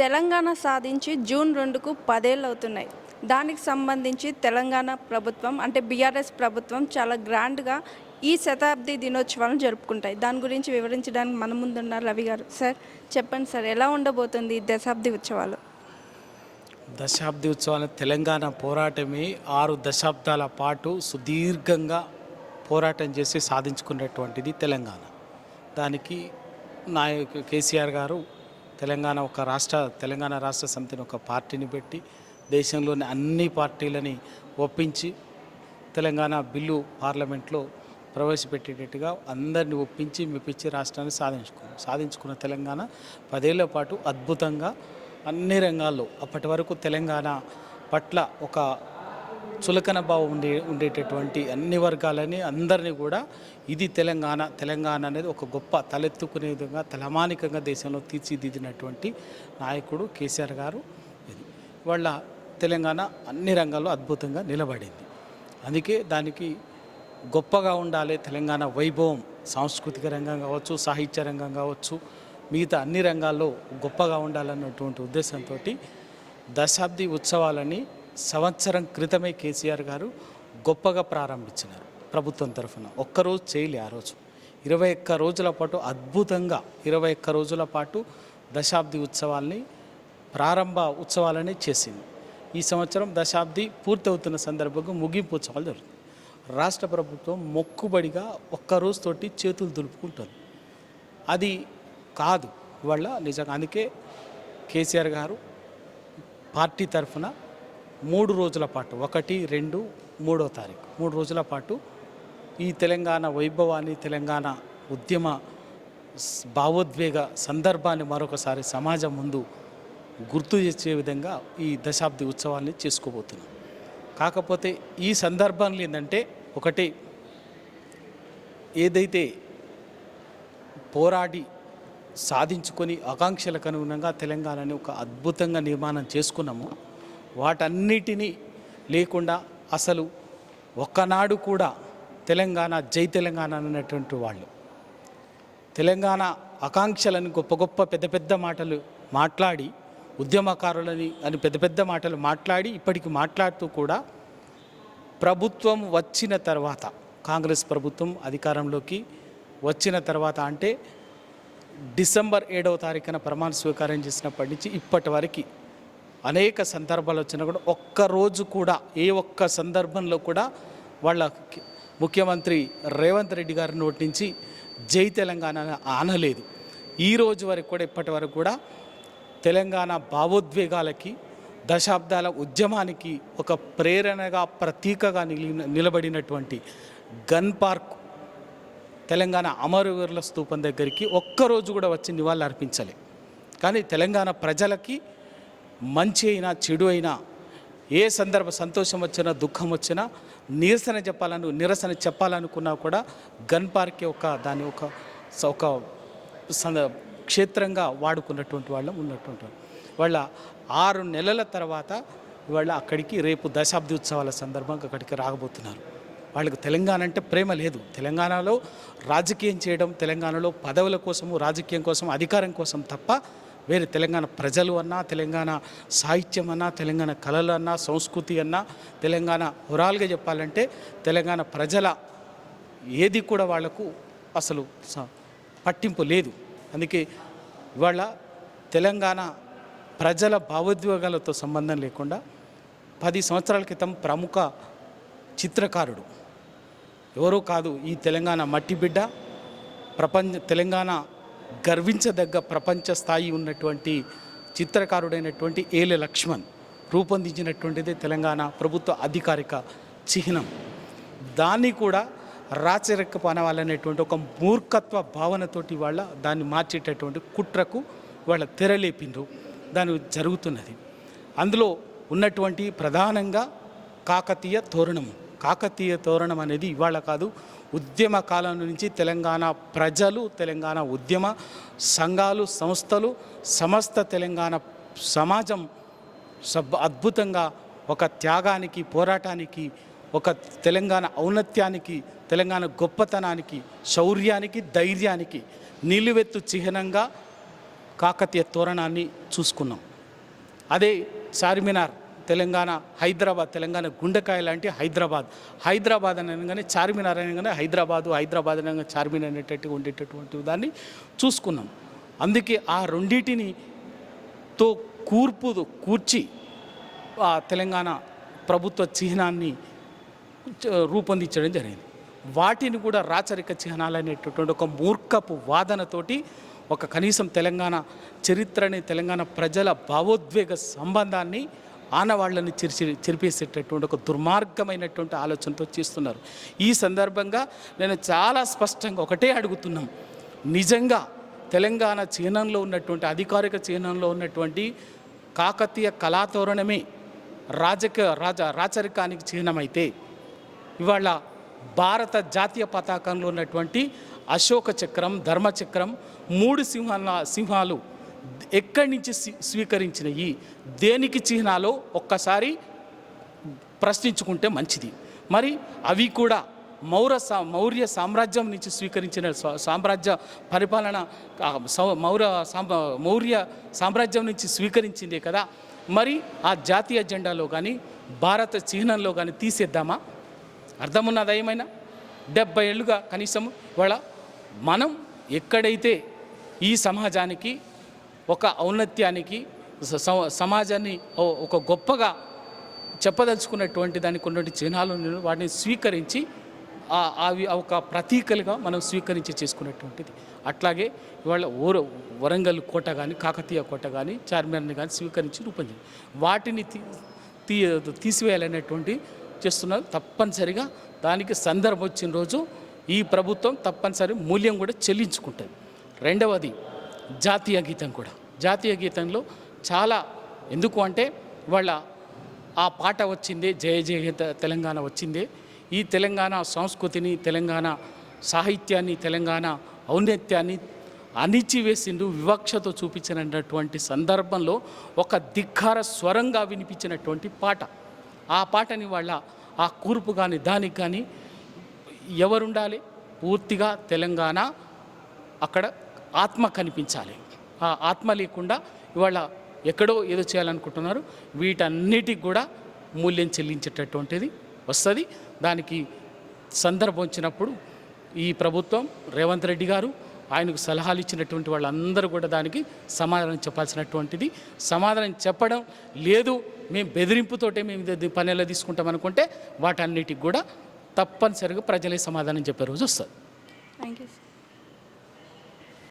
తెలంగాణ సాధించి జూన్ 2కు 10 ఏళ్ళు అవుతున్నాయి. దానికి సంబంధించి తెలంగాణ ప్రభుత్వం అంటే బీఆర్ఎస్ ప్రభుత్వం చాలా గ్రాండ్గా ఈ శతాబ్ది దినోత్సవాలను జరుపుకుంటాయి. దాని గురించి వివరించడానికి మన ముందున్నారు రవి గారు. సార్ చెప్పండి సార్, ఎలా ఉండబోతుంది ఈ దశాబ్ది ఉత్సవాలు? దశాబ్ది ఉత్సవాలు తెలంగాణ పోరాటమే 6 దశాబ్దాల పాటు సుదీర్ఘంగా పోరాటం చేసి సాధించుకున్నటువంటిది తెలంగాణ. దానికి నాయకు కేసీఆర్ గారు తెలంగాణ రాష్ట్ర సమితిని ఒక పార్టీని పెట్టి దేశంలోని అన్ని పార్టీలని ఒప్పించి తెలంగాణ బిల్లు పార్లమెంట్లో ప్రవేశపెట్టేటట్టుగా అందరినీ ఒప్పించి మెప్పించి రాష్ట్రాన్ని సాధించుకున్న తెలంగాణ 10 ఏళ్ల పాటు అద్భుతంగా అన్ని రంగాల్లో అప్పటి వరకు తెలంగాణ పట్ల ఒక చులకన భావం ఉండేటటువంటి అన్ని వర్గాలని అందరినీ కూడా ఇది తెలంగాణ అనేది ఒక గొప్ప తలెత్తుకునే విధంగా తలమానికంగా దేశంలో తీర్చిదిద్దినటువంటి నాయకుడు కేసీఆర్ గారు. ఇది వాళ్ళ తెలంగాణ అన్ని రంగాల్లో అద్భుతంగా నిలబడింది. అందుకే దానికి గొప్పగా ఉండాలి తెలంగాణ వైభవం, సాంస్కృతిక రంగం కావచ్చు, సాహిత్య రంగం కావచ్చు, మిగతా అన్ని రంగాల్లో గొప్పగా ఉండాలన్నటువంటి ఉద్దేశంతో దశాబ్ది ఉత్సవాలని సంవత్సరం క్రితమే కేసీఆర్ గారు గొప్పగా ప్రారంభించినారు. ప్రభుత్వం తరఫున ఒక్కరోజు చేయలే. ఆ రోజు 21 రోజుల పాటు అద్భుతంగా 21 రోజుల పాటు దశాబ్ది ప్రారంభ ఉత్సవాలని చేసింది. ఈ సంవత్సరం దశాబ్ది పూర్తవుతున్న సందర్భంగా ముగింపు ఉత్సవాలు జరుగుతుంది. రాష్ట్ర ప్రభుత్వం మొక్కుబడిగా ఒక్కరోజుతోటి చేతులు దులుపుకుంటుంది. అది కాదు ఇవాళ నిజంగా. అందుకే కేసీఆర్ గారు పార్టీ తరఫున 3 రోజుల పాటు 1, 2, 3వ తారీఖు 3 రోజుల పాటు ఈ తెలంగాణ వైభవాన్ని, తెలంగాణ ఉద్యమ భావోద్వేగ సందర్భాన్ని మరొకసారి సమాజం ముందు గుర్తు చేసే విధంగా ఈ దశాబ్ది ఉత్సవాల్ని చేసుకోబోతున్నాం. కాకపోతే ఈ సందర్భంలో ఏంటంటే ఒకటి, ఏదైతే పోరాడి సాధించుకొని ఆకాంక్షలకు అనుగుణంగా తెలంగాణని ఒక అద్భుతంగా నిర్మాణం చేసుకున్నాము, వాటన్నిటినీ లేకుండా అసలు ఒక్కనాడు కూడా జై తెలంగాణ అన్నటువంటి వాళ్ళు తెలంగాణ ఆకాంక్షలను గొప్ప పెద్ద మాటలు మాట్లాడి, ఉద్యమకారులని అని పెద్ద మాటలు మాట్లాడి ఇప్పటికి మాట్లాడుతూ కూడా ప్రభుత్వం వచ్చిన తర్వాత, కాంగ్రెస్ ప్రభుత్వం అధికారంలోకి వచ్చిన తర్వాత అంటే డిసెంబర్ 7వ తారీఖున ప్రమాణ స్వీకారం చేసినప్పటి నుంచి ఇప్పటి వరకు అనేక సందర్భాలు వచ్చినా కూడా ఒక్కరోజు కూడా ఏ ఒక్క సందర్భంలో కూడా వాళ్ళ ముఖ్యమంత్రి రేవంత్ రెడ్డి గారి నోటి నుంచి జై తెలంగాణ ఆనలేదు. ఈ రోజు వరకు కూడా ఇప్పటి వరకు కూడా తెలంగాణ భావోద్వేగాలకి, దశాబ్దాల ఉద్యమానికి ఒక ప్రేరణగా, ప్రతీకగా నిలబడినటువంటి గన్ పార్క్ తెలంగాణ అమరవీరుల స్తూపం దగ్గరికి ఒక్కరోజు కూడా వచ్చి నివాళులు అర్పించలే. కానీ తెలంగాణ ప్రజలకి మంచి అయినా చెడు అయినా, ఏ సంతోషం వచ్చినా దుఃఖం వచ్చినా నిరసన చెప్పాలనుకున్నా కూడా గన్ పార్కే దాన్ని ఒక క్షేత్రంగా వాడుకున్నటువంటి వాళ్ళం ఉన్నటువంటి వాళ్ళ 6 నెలల తర్వాత వాళ్ళ అక్కడికి రేపు దశాబ్ది ఉత్సవాల సందర్భంగా అక్కడికి రాబోతున్నారు. వాళ్ళకి తెలంగాణ అంటే ప్రేమ లేదు. తెలంగాణలో రాజకీయం చేయడం, తెలంగాణలో పదవుల కోసము, రాజకీయం కోసం, అధికారం కోసం తప్ప వేరే తెలంగాణ ప్రజలు అన్నా, తెలంగాణ సాహిత్యం అన్నా, తెలంగాణ కళలు అన్నా, సంస్కృతి అన్నా, తెలంగాణ ఓవరాల్గా చెప్పాలంటే తెలంగాణ ప్రజల ఏది కూడా వాళ్లకు అసలు పట్టింపు లేదు. అందుకే ఇవాళ తెలంగాణ ప్రజల భావోద్వేగాలతో సంబంధం లేకుండా 10 సంవత్సరాల క్రితం ప్రముఖ చిత్రకారుడు, ఎవరో కాదు, ఈ తెలంగాణ మట్టి బిడ్డ, తెలంగాణ గర్వించదగ్గ ప్రపంచ స్థాయి ఉన్నటువంటి చిత్రకారుడైనటువంటి ఏలె లక్ష్మణ్ రూపొందించినటువంటిది తెలంగాణ ప్రభుత్వ అధికారిక చిహ్నం. దాన్ని కూడా రాచరికపనవాలనేటువంటి ఒక మూర్ఖత్వ భావనతోటి వాళ్ళ దాన్ని మార్చేటటువంటి కుట్రకు వాళ్ళ తెరలేపిండ్రు. దాని జరుగుతున్నది. అందులో ఉన్నటువంటి ప్రధానంగా కాకతీయ తోరణం అనేది ఇవాళ కాదు, ఉద్యమ కాలం నుంచి తెలంగాణ ప్రజలు, తెలంగాణ ఉద్యమ సంఘాలు, సంస్థలు, సమస్త తెలంగాణ సమాజం అద్భుతంగా ఒక త్యాగానికి, పోరాటానికి, ఒక తెలంగాణ ఔన్నత్యానికి, తెలంగాణ గొప్పతనానికి, శౌర్యానికి, ధైర్యానికి నిలువెత్తు చిహ్నంగా కాకతీయ తోరణాన్ని చూసుకున్నాం. అదే చార్మినార్ తెలంగాణ, హైదరాబాద్ తెలంగాణ గుండెకాయ లాంటి హైదరాబాద్ అనగానే చార్మినార్ అనగానే హైదరాబాద్ అనగా చార్మినార్ అనేటట్టుగా ఉండేటటువంటి దాన్ని చూసుకున్నాం. అందుకే ఆ రెండింటినితో కూర్చి ఆ తెలంగాణ ప్రభుత్వ చిహ్నాన్ని రూపొందించడం జరిగింది. వాటిని కూడా రాచరిక చిహ్నాలు అనేటటువంటి ఒక మూర్ఖపు వాదనతోటి ఒక కనీసం తెలంగాణ చరిత్రని, తెలంగాణ ప్రజల భావోద్వేగ సంబంధాన్ని, ఆనవాళ్లని చెరిపేసేటటువంటి ఒక దుర్మార్గమైనటువంటి ఆలోచనతో చేస్తున్నారు. ఈ సందర్భంగా నేను చాలా స్పష్టంగా ఒకటే అడుగుతున్నాం, నిజంగా తెలంగాణ చిహ్నంలో ఉన్నటువంటి, అధికారిక చిహ్నంలో ఉన్నటువంటి కాకతీయ కళాతోరణమే రాచరికానికి చిహ్నమైతే ఇవాళ భారత జాతీయ పతాకంలో ఉన్నటువంటి అశోక చక్రం, ధర్మచక్రం, 3 సింహాలు ఎక్కడి నుంచి స్వీకరించినవి, దేనికి చిహ్నాలో ఒక్కసారి ప్రశ్నించుకుంటే మంచిది. మరి అవి కూడా మౌర్య సామ్రాజ్యం నుంచి స్వీకరించిన సామ్రాజ్య పరిపాలన, మౌర్య సామ్రాజ్యం నుంచి స్వీకరించిందే కదా. మరి ఆ జాతీయ జెండాలో కానీ భారత చిహ్నంలో కానీ తీసేద్దామా? అర్థమున్నదా ఏమైనా? 70 ఏళ్ళుగా కనీసం ఇవాళ మనం ఎక్కడైతే ఈ సమాజానికి ఒక ఔన్నత్యానికి, సమాజాన్ని ఒక గొప్పగా చెప్పదలుచుకున్నటువంటి దానికి ఉన్నటువంటి చిహ్నాలు వాటిని స్వీకరించి అవి ఒక ప్రతీకలుగా మనం స్వీకరించి చేసుకున్నటువంటిది. అట్లాగే ఇవాళ వరంగల్ కోట కానీ, కాకతీయ కోట కానీ, చార్మినార్ని కానీ స్వీకరించి రూపొందింది. వాటిని తీసివేయాలనేటువంటి చేస్తున్నారు. తప్పనిసరిగా దానికి సందర్భం వచ్చిన రోజు ఈ ప్రభుత్వం తప్పనిసరి మూల్యం కూడా చెల్లించుకుంటుంది. రెండవది జాతీయ గీతం కూడా. జాతీయ గీతంలో చాలా, ఎందుకు అంటే వాళ్ళ ఆ పాట వచ్చిందే, జయ జయ తెలంగాణ వచ్చిందే ఈ తెలంగాణ సంస్కృతిని, తెలంగాణ సాహిత్యాన్ని, తెలంగాణ ఔన్నత్యాన్ని అణిచివేసిండు, వివక్షతో చూపించినటువంటి సందర్భంలో ఒక ధిక్కార స్వరంగా వినిపించినటువంటి పాట. ఆ పాటని వాళ్ళ ఆ కూర్పు కానీ దానికి కానీ ఎవరుండాలి? పూర్తిగా తెలంగాణ అక్కడ ఆత్మ కనిపించాలి. ఆ ఆత్మ లేకుండా ఇవాళ ఎక్కడో ఏదో చేయాలనుకుంటున్నారు. వీటన్నిటికి కూడా మూల్యం చెల్లించేటటువంటిది వస్తుంది. దానికి సందర్భం వచ్చినప్పుడు ఈ ప్రభుత్వం, రేవంత్ రెడ్డి గారు, ఆయనకు సలహాలు ఇచ్చినటువంటి వాళ్ళందరూ కూడా దానికి సమాధానం చెప్పాల్సినటువంటిది. సమాధానం చెప్పడం లేదు, మేము బెదిరింపుతోటే మేము పని ఎలా తీసుకుంటాం అనుకుంటే వాటన్నిటికి కూడా తప్పనిసరిగా ప్రజలే సమాధానం చెప్పే రోజు వస్తుంది. Thank you.